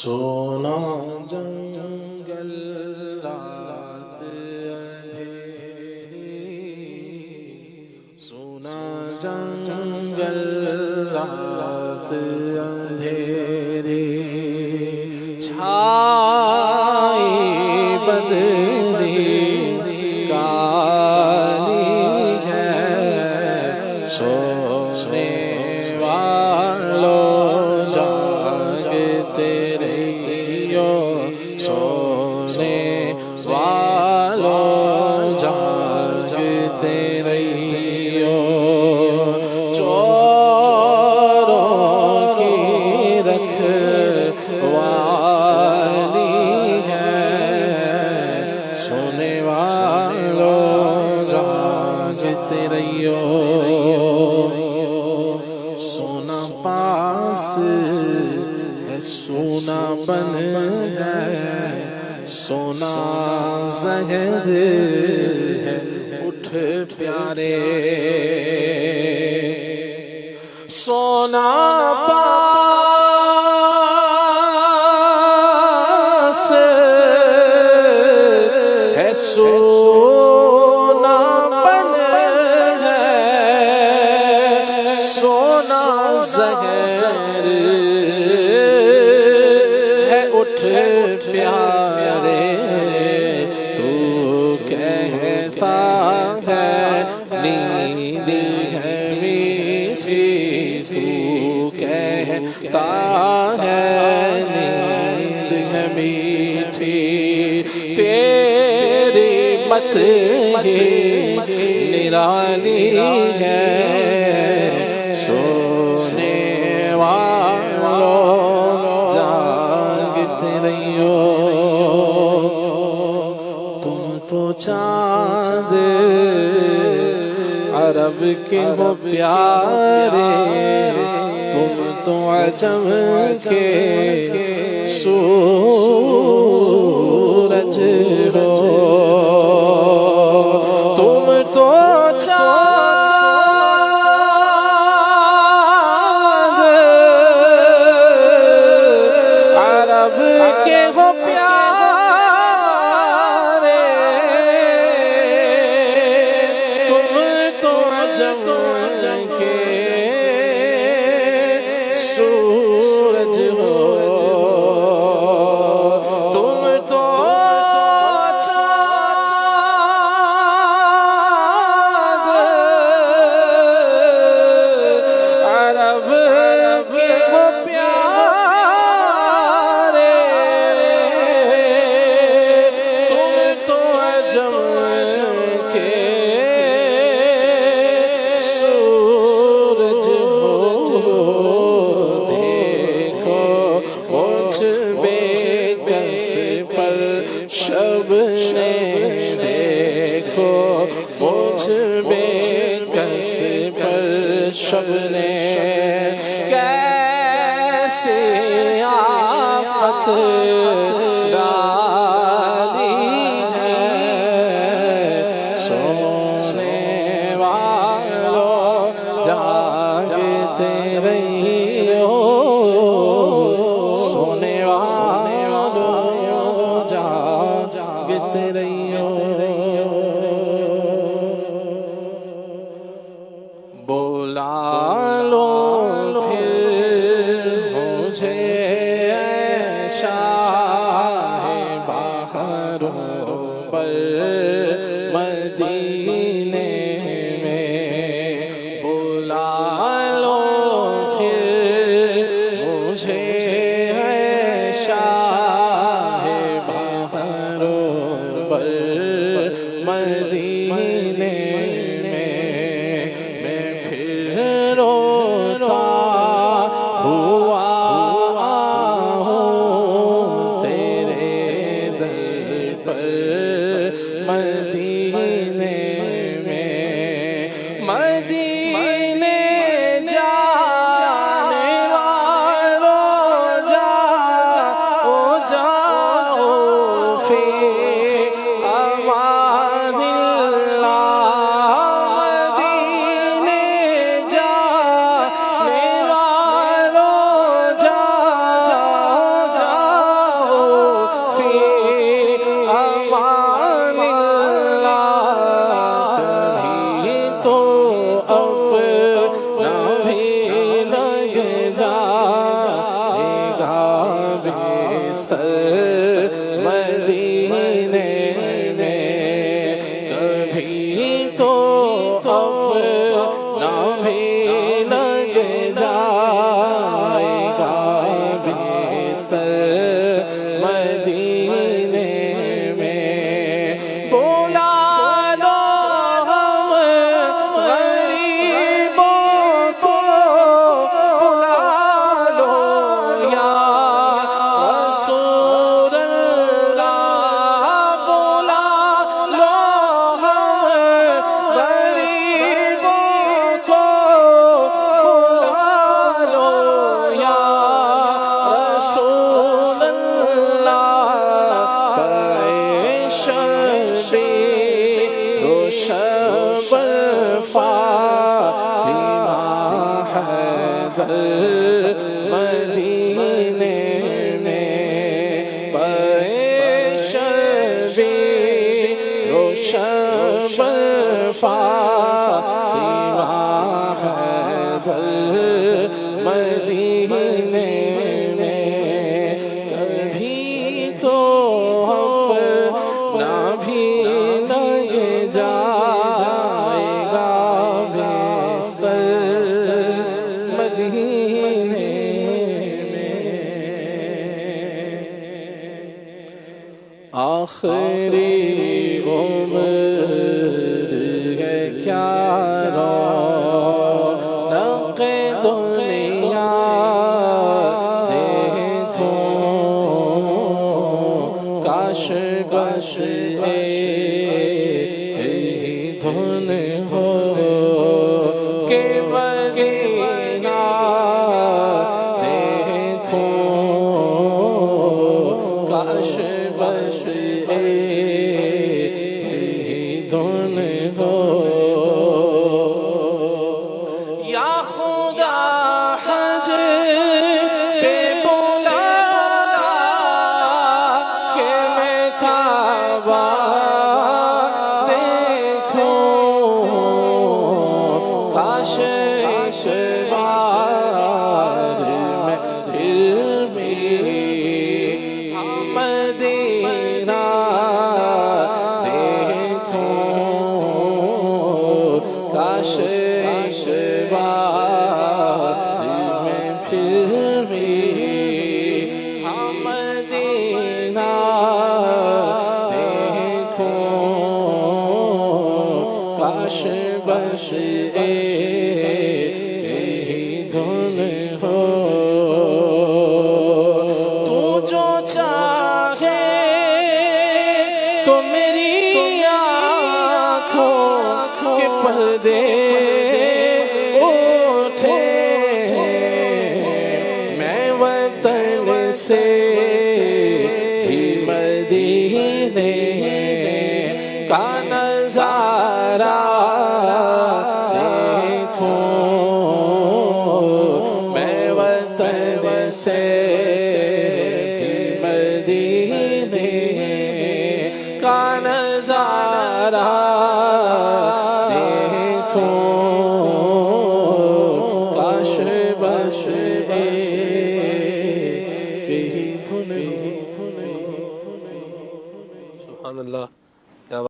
سونا جنگل رات اندھیری، سونا جنگل رات اندھیری، چھائی بدری کالی ہے، سونے والوں جاگتے رہیو، سونے والوں جاگتے رہیو، چوروں کی رکھوالی ہے، سونے والوں جاگتے رہیو، سونا پاس ہے سونا بن ہے، سونا زہر ہے اٹھ پیارے، سونا پاس ہے سونا بن ہے، سونا زہر ہے اٹھ پیارے، تو کہتا ہے نیند ہے میٹھی، تو کہتا ہے نیند ہے میٹھی، تیری مت ہی نرالی ہے، سونے والوں جاگتے رہیو، تم تو چاند عرب کے ہو پیارے، تم تو عجم کے سورج ہو، تم تو چاند عرب کے ہو پیارے، تم تو عجم کے سورج ہو، تم تو چاند عرب کے ہو پیارے، تم تو عجم کے سورج ہو، دیکھو مجھ بے کس پر شب نے، دیکھو مجھ بے کس پر شب نے، کیسے آفت ڈالی ہے، سونے والوں جاگتے رہیو، سونے والوں جاگتے رہیو، بولا لو پھر مجھے اے شاہ بہاروں پر مدینے میں، بولا لو پھر مجھے اے شاہ بہاروں پر مدینے میں پھر روتا ہوا ہوں تیرے در پر مدینے میں، مدینے جانے والوں سر مدینے میں کبھی تو اپنا بھی لگ جائے گا بستر مدینے میں بولا لو ہم غریبوں کو بلا لو یا رسول اللہ بلا لو ہم غریبوں کو بلا لو یا رسول اللہ شب فاطمہ حیدر مدینے میں شب فاطمہ حیدر مدینے میں کبھی تو اپنا بھی لگ جائے گا بستر مدینے میں آخری عمر ہے کیا رونق دنیا دیکھو کاش بس یہی دھن ہو کہ مدینہ دیکھو کاش بس یہی دھن ہو یا خدا حج پہ بولا کہ میں کعبہ دیکھوں کاش اس بار میں پھر بھی مدینہ دیکھوں کاش اس بار میں پھر بھی مدینہ دیکھوں کاش بس یہی دھن ہو تو جو چاہے تو میری آنکھوں کے پردے اٹھے میں وطن سے ہی مدینے کا نظارہ دیکھوں میں وطن سے ہی مدینے کا نظارہ دیکھوں کاش بس یہی دھن. سبحان اللہ.